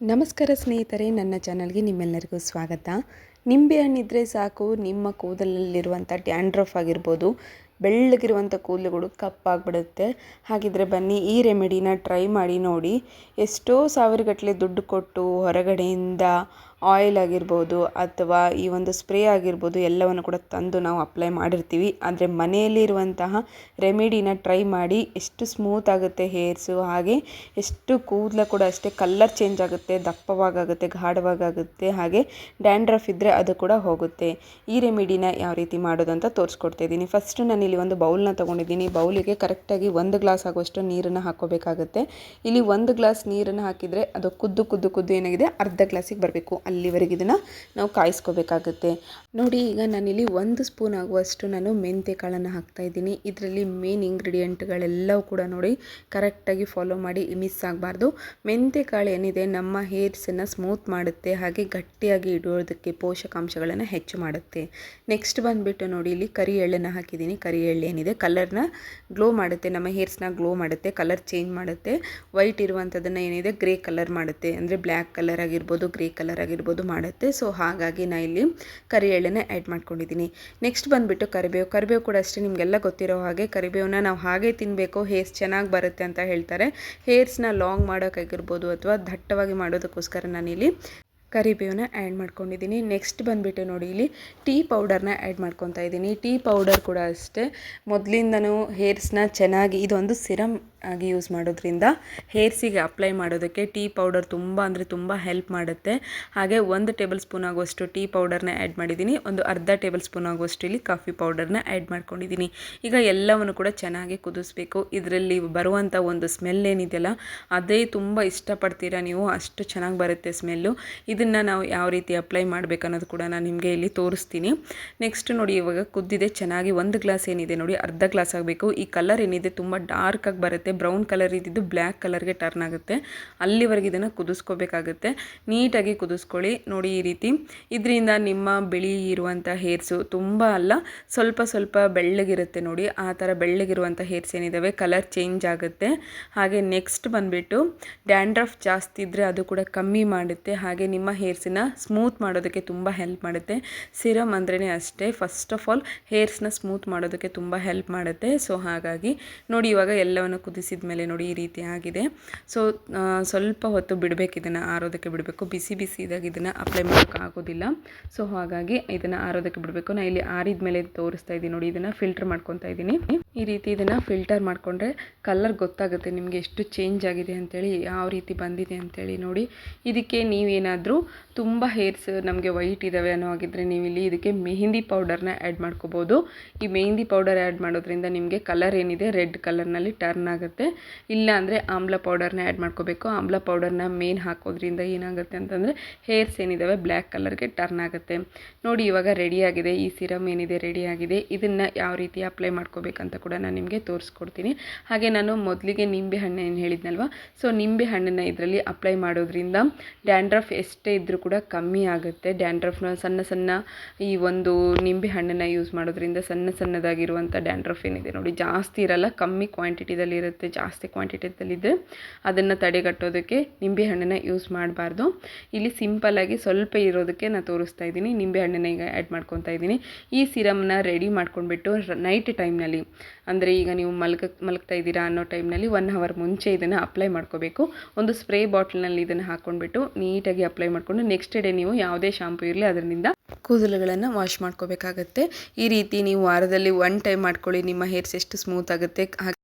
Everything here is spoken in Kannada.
ನಮಸ್ಕಾರ ಸ್ನೇಹಿತರೆ, ನನ್ನ ಚಾನಲ್ಗೆ ನಿಮ್ಮೆಲ್ಲರಿಗೂ ಸ್ವಾಗತ. ನಿಂಬೆ ಹಣ್ಣಿದ್ರೆ ಸಾಕು, ನಿಮ್ಮ ಕೂದಲಲ್ಲಿರುವಂಥ ಡ್ಯಾಂಡ್ರಫ್ ಆಗಿರ್ಬೋದು, ಬೆಳ್ಳಗಿರುವಂಥ ಕೂದಲುಗಳು ಕಪ್ಪಾಗ್ಬಿಡುತ್ತೆ. ಹಾಗಿದ್ರೆ ಬನ್ನಿ ಈ ರೆಮಿಡಿನ ಟ್ರೈ ಮಾಡಿ ನೋಡಿ. ಎಷ್ಟೋ ಸಾವಿರಗಟ್ಟಲೆ ದುಡ್ಡು ಕೊಟ್ಟು ಹೊರಗಡೆಯಿಂದ ಆಯಿಲ್ ಆಗಿರ್ಬೋದು ಅಥವಾ ಈ ಒಂದು ಸ್ಪ್ರೇ ಆಗಿರ್ಬೋದು ಎಲ್ಲವನ್ನು ಕೂಡ ತಂದು ನಾವು ಅಪ್ಲೈ ಮಾಡಿರ್ತೀವಿ. ಆದರೆ ಮನೆಯಲ್ಲಿರುವಂತಹ ರೆಮಿಡಿನ ಟ್ರೈ ಮಾಡಿ. ಎಷ್ಟು ಸ್ಮೂತ್ ಆಗುತ್ತೆ ಹೇರ್ಸು, ಹಾಗೆ ಎಷ್ಟು ಕೂದಲು ಕೂಡ ಅಷ್ಟೇ ಕಲ್ಲರ್ ಚೇಂಜ್ ಆಗುತ್ತೆ, ದಪ್ಪವಾಗುತ್ತೆ, ಗಾಢವಾಗುತ್ತೆ, ಹಾಗೆ ಡ್ಯಾಂಡ್ರಫ್ ಇದ್ದರೆ ಅದು ಕೂಡ ಹೋಗುತ್ತೆ. ಈ ರೆಮಿಡಿನ ಯಾವ ರೀತಿ ಮಾಡೋದು ಅಂತ ತೋರಿಸ್ಕೊಡ್ತಾ ಇದ್ದೀನಿ. ಫಸ್ಟು ನಾನಿಲ್ಲಿ ಒಂದು ಬೌಲ್ನ ತೊಗೊಂಡಿದ್ದೀನಿ. ಬೌಲಿಗೆ ಕರೆಕ್ಟಾಗಿ 1 ಗ್ಲಾಸ್ ಆಗುವಷ್ಟು ನೀರನ್ನು ಹಾಕ್ಕೋಬೇಕಾಗುತ್ತೆ. ಇಲ್ಲಿ 1 ಗ್ಲಾಸ್ ನೀರನ್ನು ಹಾಕಿದರೆ ಅದು ಕುದ್ದು ಏನಾಗಿದೆ ಅರ್ಧ ಗ್ಲಾಸಿಗೆ ಬರಬೇಕು. ಅಲ್ಲಿವರೆಗೆ ಇದನ್ನು ನಾವು ಕಾಯಿಸ್ಕೋಬೇಕಾಗುತ್ತೆ. ನೋಡಿ, ಈಗ ನಾನಿಲ್ಲಿ 1 ಸ್ಪೂನ್ ಆಗುವಷ್ಟು ನಾನು ಮೆಂತ್ಯ ಕಾಳನ್ನು ಹಾಕ್ತಾಯಿದ್ದೀನಿ. ಇದರಲ್ಲಿ ಮೇನ್ ಇಂಗ್ರೀಡಿಯೆಂಟ್ಗಳೆಲ್ಲವೂ ಕೂಡ ನೋಡಿ ಕರೆಕ್ಟಾಗಿ ಫಾಲೋ ಮಾಡಿ, ಮಿಸ್ ಆಗಬಾರ್ದು. ಮೆಂತ್ಯ ಕಾಳು ಏನಿದೆ ನಮ್ಮ ಹೇರ್ಸನ್ನು ಸ್ಮೂತ್ ಮಾಡುತ್ತೆ, ಹಾಗೆ ಗಟ್ಟಿಯಾಗಿ ಇಡೋದಕ್ಕೆ ಪೋಷಕಾಂಶಗಳನ್ನು ಹೆಚ್ಚು ಮಾಡುತ್ತೆ. ನೆಕ್ಸ್ಟ್ ಬಂದುಬಿಟ್ಟು ನೋಡಿ, ಇಲ್ಲಿ ಕರಿ ಎಳ್ಳನ್ನು ಹಾಕಿದ್ದೀನಿ. ಕರಿ ಎಳ್ಳು ಏನಿದೆ ಕಲರ್ನ ಗ್ಲೋ ಮಾಡುತ್ತೆ, ನಮ್ಮ ಹೇರ್ಸ್ನ ಗ್ಲೋ ಮಾಡುತ್ತೆ, ಕಲರ್ ಚೇಂಜ್ ಮಾಡುತ್ತೆ. ವೈಟ್ ಇರುವಂಥದ್ದನ್ನು ಏನಿದೆ ಗ್ರೇ ಕಲರ್ ಮಾಡುತ್ತೆ, ಅಂದರೆ ಬ್ಲ್ಯಾಕ್ ಕಲರ್ ಆಗಿರ್ಬೋದು, ಗ್ರೇ ಕಲರ್ ಆಗಿರ್ಬೋದು ಮಾಡುತ್ತೆ. ಸೊ ಹಾಗಾಗಿ ನಾನು ಇಲ್ಲಿ ಕರಿ ಎಳ್ಳನ್ನು ಆ್ಯಡ್ ಮಾಡ್ಕೊಂಡಿದ್ದೀನಿ. ನೆಕ್ಸ್ಟ್ ಬಂದುಬಿಟ್ಟು ಕರಿಬೇವು ಕೂಡ ಅಷ್ಟೇ. ನಿಮಗೆಲ್ಲ ಗೊತ್ತಿರೋ ಹಾಗೆ ಕರಿಬೇವನ್ನ ನಾವು ಹಾಗೆ ತಿನ್ನಬೇಕು, ಹೇರ್ಸ್ ಚೆನ್ನಾಗಿ ಬರುತ್ತೆ ಅಂತ ಹೇಳ್ತಾರೆ. ಹೇರ್ಸ್ನ ಲಾಂಗ್ ಮಾಡೋಕ್ಕಾಗಿರ್ಬೋದು ಅಥವಾ ದಟ್ಟವಾಗಿ ಮಾಡೋದಕ್ಕೋಸ್ಕರ ನಾನಿಲ್ಲಿ ಕರಿಬೇವನ್ನ ಆ್ಯಡ್ ಮಾಡ್ಕೊಂಡಿದ್ದೀನಿ. ನೆಕ್ಸ್ಟ್ ಬಂದುಬಿಟ್ಟು ನೋಡಿ, ಇಲ್ಲಿ ಟೀ ಪೌಡರ್ನ ಆ್ಯಡ್ ಮಾಡ್ಕೊತಾ ಇದ್ದೀನಿ. ಟೀ ಪೌಡರ್ ಕೂಡ ಅಷ್ಟೇ ಮೊದಲಿಂದನೂ ಹೇರ್ಸ್ನ ಚೆನ್ನಾಗಿ, ಇದೊಂದು ಸಿರಮ್ ಆಗಿ ಯೂಸ್ ಮಾಡೋದ್ರಿಂದ ಹೇರ್ಸಿಗೆ ಅಪ್ಲೈ ಮಾಡೋದಕ್ಕೆ ಟೀ ಪೌಡರ್ ತುಂಬ ಹೆಲ್ಪ್ ಮಾಡುತ್ತೆ. ಹಾಗೆ 1 ಟೇಬಲ್ ಸ್ಪೂನ್ ಆಗುವಷ್ಟು ಟೀ ಪೌಡರ್ನ ಆ್ಯಡ್ ಮಾಡಿದ್ದೀನಿ. ಒಂದು ಅರ್ಧ ಟೇಬಲ್ ಸ್ಪೂನ್ ಆಗುವಷ್ಟು ಇಲ್ಲಿ ಕಾಫಿ ಪೌಡರ್ನ ಆ್ಯಡ್ ಮಾಡ್ಕೊಂಡಿದ್ದೀನಿ. ಈಗ ಎಲ್ಲವನ್ನು ಕೂಡ ಚೆನ್ನಾಗಿ ಕುದಿಸ್ಬೇಕು. ಇದರಲ್ಲಿ ಬರುವಂಥ ಒಂದು ಸ್ಮೆಲ್ ಏನಿದೆಯಲ್ಲ ಅದೇ ತುಂಬ ಇಷ್ಟಪಡ್ತೀರಾ ನೀವು, ಅಷ್ಟು ಚೆನ್ನಾಗಿ ಬರುತ್ತೆ ಸ್ಮೆಲ್ಲು. ಇದನ್ನು ನಾವು ಯಾವ ರೀತಿ ಅಪ್ಲೈ ಮಾಡಬೇಕು ಅನ್ನೋದು ಕೂಡ ನಾನು ನಿಮಗೆ ಇಲ್ಲಿ ತೋರಿಸ್ತೀನಿ. ನೆಕ್ಸ್ಟ್ ನೋಡಿ, ಇವಾಗ ಕುದ್ದಿದೆ ಚೆನ್ನಾಗಿ. 1 ಗ್ಲಾಸ್ ಏನಿದೆ ನೋಡಿ ಅರ್ಧ ಗ್ಲಾಸ್ ಆಗಬೇಕು. ಈ ಕಲರ್ ಏನಿದೆ ತುಂಬ ಡಾರ್ಕಾಗಿ ಬರುತ್ತೆ, ಬ್ರೌನ್ ಕಲರ್ ಇದ್ದಿದ್ದು ಬ್ಲ್ಯಾಕ್ ಕಲರ್ಗೆ ಟರ್ನ್ ಆಗುತ್ತೆ. ಅಲ್ಲಿವರೆಗೆ ಇದನ್ನು ಕುದಿಸ್ಕೋಬೇಕಾಗುತ್ತೆ. ನೀಟಾಗಿ ಕುದಿಸ್ಕೊಳ್ಳಿ ನೋಡಿ ಈ ರೀತಿ. ಇದರಿಂದ ನಿಮ್ಮ ಬಿಳಿ ಇರುವಂಥ ಹೇರ್ಸು ತುಂಬ ಅಲ್ಲ, ಸ್ವಲ್ಪ ಬೆಳ್ಳಗಿರುತ್ತೆ ನೋಡಿ. ಆ ಥರ ಬೆಳ್ಳಗಿರುವಂಥ ಹೇರ್ಸ್ ಏನಿದ್ದಾವೆ ಕಲರ್ ಚೇಂಜ್ ಆಗುತ್ತೆ. ಹಾಗೆ ನೆಕ್ಸ್ಟ್ ಬಂದುಬಿಟ್ಟು ಡ್ಯಾಂಡ್ರಫ್ ಜಾಸ್ತಿ ಇದ್ದರೆ ಅದು ಕೂಡ ಕಮ್ಮಿ ಮಾಡುತ್ತೆ. ಹಾಗೆ ನಿಮ್ಮ ಹೇರ್ಸನ್ನ ಸ್ಮೂತ್ ಮಾಡೋದಕ್ಕೆ ತುಂಬ ಹೆಲ್ಪ್ ಮಾಡುತ್ತೆ. ಸಿರಮ್ ಅಂದ್ರೇ ಅಷ್ಟೇ, ಫಸ್ಟ್ ಆಫ್ ಆಲ್ ಹೇರ್ಸ್ನ ಸ್ಮೂತ್ ಮಾಡೋದಕ್ಕೆ ತುಂಬ ಹೆಲ್ಪ್ ಮಾಡುತ್ತೆ. ಸೊ ಹಾಗಾಗಿ ನೋಡಿ, ಇವಾಗ ಎಲ್ಲವನ್ನು ಕುದಿಸಿದ ಮೇಲೆ ನೋಡಿ ಈ ರೀತಿ ಆಗಿದೆ. ಸೊ ಸ್ವಲ್ಪ ಹೊತ್ತು ಬಿಡಬೇಕು, ಇದನ್ನು ಆರೋದಕ್ಕೆ ಬಿಡಬೇಕು. ಬಿಸಿ ಇದ್ದಾಗ ಇದನ್ನು ಅಪ್ಲೈ ಮಾಡೋಕ್ಕಾಗೋದಿಲ್ಲ. ಸೊ ಹಾಗಾಗಿ ಇದನ್ನು ಆರೋದಕ್ಕೆ ಬಿಡಬೇಕು. ನಾನು ಇಲ್ಲಿ ಆರಿದ ಮೇಲೆ ತೋರಿಸ್ತಾ ಇದ್ದೀನಿ ನೋಡಿ. ಇದನ್ನು ಫಿಲ್ಟರ್ ಮಾಡ್ಕೊತಾ ಇದ್ದೀನಿ. ಈ ರೀತಿ ಇದನ್ನು ಫಿಲ್ಟರ್ ಮಾಡಿಕೊಂಡ್ರೆ ಕಲರ್ ಗೊತ್ತಾಗುತ್ತೆ ನಿಮಗೆ ಎಷ್ಟು ಚೇಂಜ್ ಆಗಿದೆ ಅಂತೇಳಿ, ಯಾವ ರೀತಿ ಬಂದಿದೆ ಅಂತೇಳಿ ನೋಡಿ. ಇದಕ್ಕೆ ನೀವೇನಾದರೂ ತುಂಬ ಹೇರ್ಸ್ ನಮಗೆ ವೈಟ್ ಇದ್ದಾವೆ ಅನ್ನೋ ಆಗಿದ್ದರೆ ನೀವಿಲ್ಲಿ ಇದಕ್ಕೆ ಮೆಹಂದಿ ಪೌಡರ್ನ ಆ್ಯಡ್ ಮಾಡ್ಕೋಬೋದು. ಈ ಮೆಹಂದಿ ಪೌಡರ್ ಆ್ಯಡ್ ಮಾಡೋದ್ರಿಂದ ನಿಮಗೆ ಕಲರ್ ಏನಿದೆ ರೆಡ್ ಕಲರ್ನಲ್ಲಿ ಟರ್ನ್ ಆಗುತ್ತೆ. ಇಲ್ಲ ಅಂದರೆ ಆಮ್ಲ ಪೌಡರ್ನ ಆ್ಯಡ್ ಮಾಡ್ಕೋಬೇಕು. ಆಮ್ಲ ಪೌಡರ್ನ ಮೇನ್ ಹಾಕೋದ್ರಿಂದ ಏನಾಗುತ್ತೆ ಅಂತಂದರೆ ಹೇರ್ಸ್ ಏನಿದ್ದಾವೆ ಬ್ಲ್ಯಾಕ್ ಕಲರ್ಗೆ ಟರ್ನ್ ಆಗುತ್ತೆ. ನೋಡಿ, ಇವಾಗ ರೆಡಿಯಾಗಿದೆ. ಈ ಸಿರಮ್ ಏನಿದೆ ರೆಡಿಯಾಗಿದೆ. ಇದನ್ನು ಯಾವ ರೀತಿ ಅಪ್ಲೈ ಮಾಡ್ಕೋಬೇಕಂತ ಕೂಡ ನಾನು ನಿಮಗೆ ತೋರಿಸ್ಕೊಡ್ತೀನಿ. ಹಾಗೆ ನಾನು ಮೊದಲಿಗೆ ನಿಂಬೆ ಹಣ್ಣು ಏನು ಹೇಳಿದ್ನಲ್ವ, ಸೊ ನಿಂಬೆ ಹಣ್ಣನ್ನು ಇದರಲ್ಲಿ ಅಪ್ಲೈ ಮಾಡೋದ್ರಿಂದ ಡ್ಯಾಂಡ್ರಫ್ ಎಷ್ಟೇ ಇದ್ದರೂ ಕೂಡ ಕಮ್ಮಿ ಆಗುತ್ತೆ. ಡ್ಯಾಂಡ್ರಫ್ನ ಸಣ್ಣ ಈ ಒಂದು ನಿಂಬೆ ಹಣ್ಣನ್ನು ಯೂಸ್ ಮಾಡೋದ್ರಿಂದ ಸಣ್ಣದಾಗಿರುವಂಥ ಡ್ಯಾಂಡ್ರಫ್ ಏನಿದೆ ನೋಡಿ ಜಾಸ್ತಿ ಇರಲ್ಲ, ಕಮ್ಮಿ ಕ್ವಾಂಟಿಟಿದಲ್ಲಿ ಇರುತ್ತೆ. ಜಾಸ್ತಿ ಕ್ವಾಂಟಿಟಿದಲ್ಲಿದ್ದರೆ ಅದನ್ನು ತಡೆಗಟ್ಟೋದಕ್ಕೆ ನಿಂಬೆ ಹಣ್ಣನ್ನು ಯೂಸ್ ಮಾಡಬಾರ್ದು. ಇಲ್ಲಿ ಸಿಂಪಲ್ಲಾಗಿ ಸ್ವಲ್ಪ ಇರೋದಕ್ಕೆ ನಾನು ತೋರಿಸ್ತಾ ಇದ್ದೀನಿ. ನಿಂಬೆ ಹಣ್ಣನ್ನು ಈಗ ಆ್ಯಡ್ ಮಾಡ್ಕೊತಾ ಇದ್ದೀನಿ. ಈ ಸಿರಮ್ನ ರೆಡಿ ಮಾಡ್ಕೊಂಡ್ಬಿಟ್ಟು ನೈಟ್ ಟೈಮ್ನಲ್ಲಿ, ಅಂದರೆ ಈಗ ನೀವು ಮಲಗ್ತಾ ಇದ್ದೀರಾ ಅನ್ನೋ ಟೈಮ್ನಲ್ಲಿ 1 ಅವರ್ ಮುಂಚೆ ಇದನ್ನು ಅಪ್ಲೈ ಮಾಡ್ಕೋಬೇಕು. ಒಂದು ಸ್ಪ್ರೇ ಬಾಟಲ್ನಲ್ಲಿ ಇದನ್ನು ಹಾಕ್ಕೊಂಡ್ಬಿಟ್ಟು ನೀಟಾಗಿ ಅಪ್ಲೈ ಮಾಡಿಕೊಂಡು ನೆಕ್ಸ್ಟ್ ಡೇ ನೀವು ಯಾವುದೇ ಶಾಂಪೂ ಇರಲಿ ಅದರಿಂದ ಕೂದಲುಗಳನ್ನು ವಾಶ್ ಮಾಡ್ಕೋಬೇಕಾಗತ್ತೆ. ಈ ರೀತಿ ನೀವು ವಾರದಲ್ಲಿ 1 ಟೈಮ್ ಮಾಡ್ಕೊಳ್ಳಿ, ನಿಮ್ಮ ಹೇರ್ಸ್ ಎಷ್ಟು ಸ್ಮೂತ್ ಆಗುತ್ತೆ.